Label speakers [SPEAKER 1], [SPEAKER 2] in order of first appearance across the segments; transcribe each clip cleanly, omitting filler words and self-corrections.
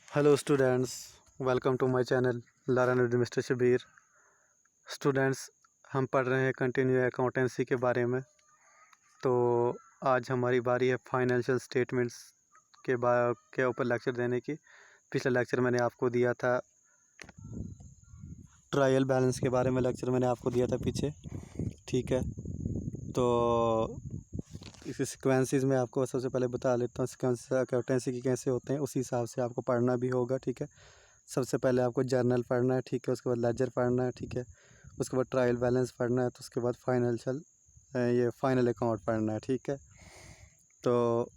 [SPEAKER 1] Hello students, welcome to my channel learn with mister Shabir. Students, हम पढ़ रहे हैं कंटिन्यू अकाउंटेंसी के बारे में। तो आज हमारी बारी है फाइनेंशियल स्टेटमेंट्स के ऊपर लेक्चर देने की। पिछला लेक्चर मैंने आपको दिया था ट्रायल बैलेंस के बारे में, लेक्चर मैंने आपको दिया था पीछे, ठीक है। तो इस सिक्वेंसेस में आपको सबसे पहले बता लेता हूँ सिक्वेंस अकाउंटेंसी की कैसे होते हैं, उसी हिसाब से आपको पढ़ना भी होगा, ठीक है। सबसे पहले आपको जर्नल पढ़ना है, ठीक है। उसके बाद लेजर पढ़ना है, ठीक है। उसके बाद ट्रायल बैलेंस पढ़ना है, तो उसके बाद ये फाइनल अकाउंट पढ़ना है, ठीक है। तो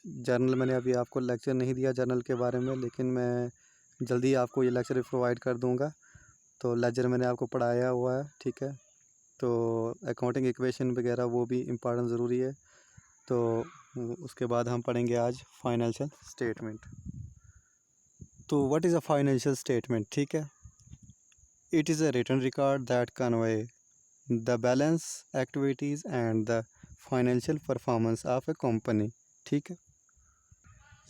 [SPEAKER 1] जर्नल मैंने अभी आपको लेक्चर नहीं दिया जर्नल के बारे में, लेकिन मैं जल्दी आपको ये लेक्चर प्रोवाइड कर दूंगा। तो लेजर मैंने आपको पढ़ाया हुआ है, ठीक है। तो अकाउंटिंग इक्वेशन वगैरह वो भी इम्पॉर्टेंट ज़रूरी है। तो उसके बाद हम पढ़ेंगे आज फाइनेंशियल स्टेटमेंट। तो what is a financial statement, ठीक है। It is a written record that convey the balance activities and the financial performance of a company, ठीक है।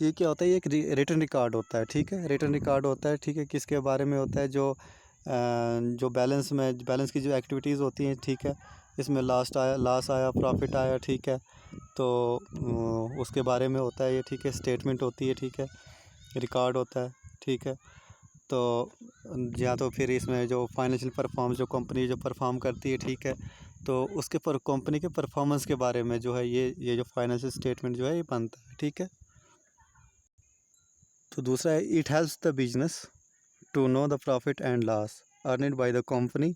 [SPEAKER 1] ये क्या होता है, ये एक रिटन रिकॉर्ड होता है, ठीक है। रिटन रिकॉर्ड होता है, ठीक है। किसके बारे में होता है, जो बैलेंस की जो एक्टिविटीज़ होती हैं, ठीक है। इसमें लॉस आया, प्रॉफिट आया, ठीक है। तो उसके बारे में होता है ये, ठीक है। स्टेटमेंट होती है, ठीक है। रिकॉर्ड होता है, ठीक है। तो या तो फिर इसमें जो फाइनेंशियल परफॉर्मेंस जो कंपनी जो परफॉर्म करती है, ठीक है। तो उसके कंपनी के परफॉर्मेंस के बारे में जो है ये जो फाइनेंशियल स्टेटमेंट जो है ये बनता है, ठीक है। तो दूसरा है, it helps the business to know the profit and loss earned by the company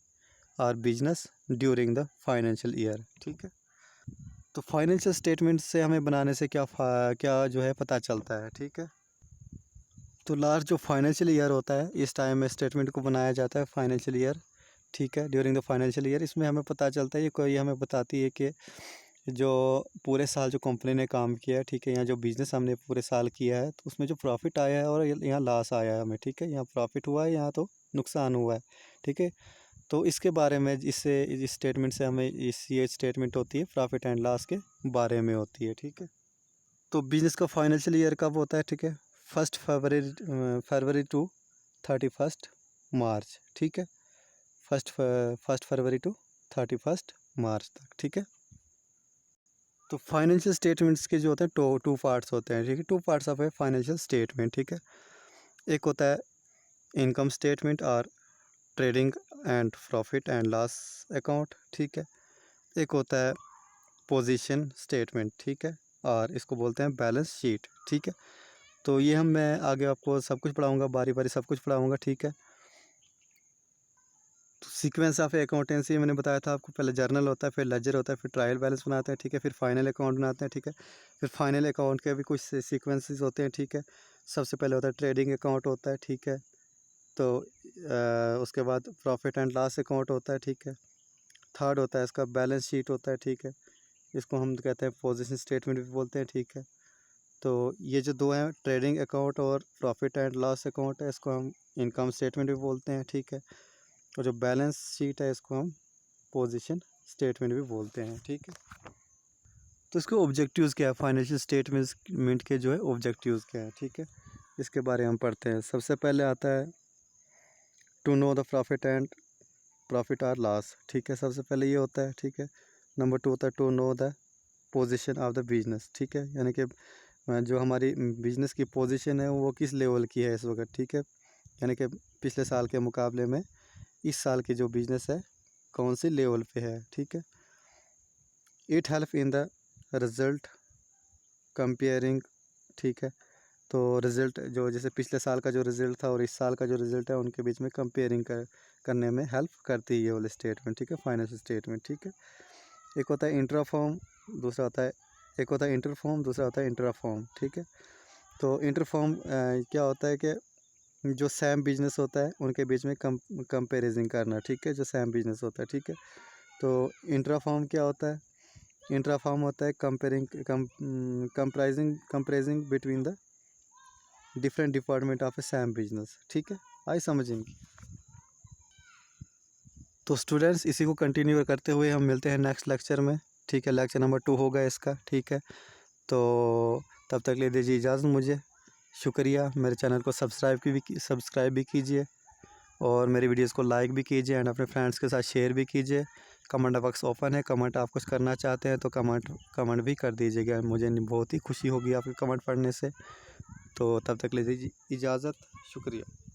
[SPEAKER 1] और business during the financial year, ठीक है। तो फाइनेंशियल स्टेटमेंट से हमें बनाने से क्या जो है पता चलता है, ठीक है। तो लास्ट जो फाइनेंशियल ईयर होता है, इस टाइम में स्टेटमेंट को बनाया जाता है फाइनेंशियल ईयर, ठीक है। ड्यूरिंग द फाइनेंशियल ईयर इसमें हमें पता चलता है, ये कोई हमें बताती है कि जो पूरे साल जो कंपनी ने काम किया है, ठीक है। यहाँ जो बिज़नेस हमने पूरे साल किया है, तो उसमें जो प्रॉफिट आया है और यहाँ लॉस आया है हमें, ठीक है। यहाँ प्रॉफिट हुआ है, यहाँ तो नुकसान हुआ है, ठीक है। तो इसके बारे में इस स्टेटमेंट से हमें ये स्टेटमेंट होती है प्रॉफिट एंड लॉस के बारे में होती है, ठीक है। तो बिज़नेस का फाइनेंशियल ईयर कब होता है, ठीक है। फरवरी टू 31 मार्च, ठीक है। फर्स्ट फरवरी टू 31 मार्च तक, ठीक है। तो फाइनेंशियल स्टेटमेंट्स के जो होते हैं टू पार्ट्स होते हैं, ठीक है। Two parts of a financial statement, ठीक है। एक होता है इनकम स्टेटमेंट और trading and profit and loss account, ठीक है। एक होता है पोजीशन स्टेटमेंट, ठीक है। और इसको बोलते हैं बैलेंस शीट, ठीक है। तो ये मैं आगे आपको सब कुछ पढ़ाऊँगा, बारी बारी सब कुछ पढ़ाऊँगा, ठीक है। तो सीक्वेंस ऑफ अकाउंटेंसी मैंने बताया था आपको, पहले जर्नल होता है, फिर लेजर होता है, फिर ट्रायल बैलेंस बनाते हैं, ठीक है। फिर फाइनल अकाउंट बनाते हैं, ठीक है। फिर फाइनल अकाउंट के भी कुछ सीक्वेंसेस होते हैं, ठीक है। सबसे पहले होता है ट्रेडिंग अकाउंट होता है, ठीक है। तो उसके बाद प्रॉफिट एंड लॉस अकाउंट होता है, ठीक है। थर्ड होता है इसका बैलेंस शीट होता है, ठीक है। इसको हम कहते हैं पोजीशन स्टेटमेंट भी बोलते हैं, ठीक है। तो ये जो दो हैं, ट्रेडिंग अकाउंट और प्रॉफिट एंड लॉस अकाउंट है, इसको हम इनकम स्टेटमेंट भी बोलते हैं, ठीक है। और जो बैलेंस शीट है इसको हम पोजीशन स्टेटमेंट भी बोलते हैं, ठीक है। तो इसके ऑब्जेक्टिव्स क्या है, फाइनेंशियल स्टेटमेंट के जो है ऑब्जेक्टिव्स क्या है, ठीक है। इसके बारे में हम पढ़ते हैं। सबसे पहले आता है टू नो द प्रॉफिट और लॉस, ठीक है। सबसे पहले ये होता है, ठीक है। नंबर 2 होता है to know the position of the business, ठीक है। यानी कि जो हमारी बिजनेस की पोजीशन है वो किस लेवल की है इस वक्त, ठीक है। यानी कि पिछले साल के मुकाबले में इस साल की जो बिज़नेस है कौन सी लेवल पे है, ठीक है। It help in the result comparing, ठीक है। तो रिज़ल्ट जो जैसे पिछले साल का जो रिज़ल्ट था और इस साल का जो रिज़ल्ट है उनके बीच में कंपेयरिंग करने में हेल्प करती है ये वाले स्टेटमेंट, ठीक है। फाइनेंशियल स्टेटमेंट, ठीक है। एक होता है इंट्राफॉर्म, दूसरा होता है एक होता है इंटरफॉर्म, दूसरा होता है इंट्राफॉर्म, ठीक है। तो इंटरफॉर्म क्या होता है कि जो सेम बिजनेस होता है उनके बीच में कंपेरिजन करना, ठीक है। जो सेम बिजनेस होता है, ठीक है। तो इंट्रा फॉर्म क्या होता है, इंट्रा फॉर्म होता है कंपेरिजिंग between the different department of A same business, ठीक है। आई समझ इनकी। तो स्टूडेंट्स, इसी को कंटिन्यू करते हुए हम मिलते हैं नेक्स्ट लेक्चर में, ठीक है। लेक्चर नंबर 2 होगा इसका, ठीक है। तो तब तक ले दीजिए इजाज़त मुझे। शुक्रिया। मेरे चैनल को सब्सक्राइब भी कीजिए और मेरी वीडियोस को लाइक भी कीजिए एंड अपने फ्रेंड्स के साथ शेयर भी कीजिए। कमेंट बॉक्स ओपन है, कमेंट आप कुछ करना चाहते हैं तो कमेंट भी कर दीजिएगा, मुझे बहुत ही खुशी होगी आपके कमेंट पढ़ने से। तो तब तक लीजिए इजाज़त, शुक्रिया।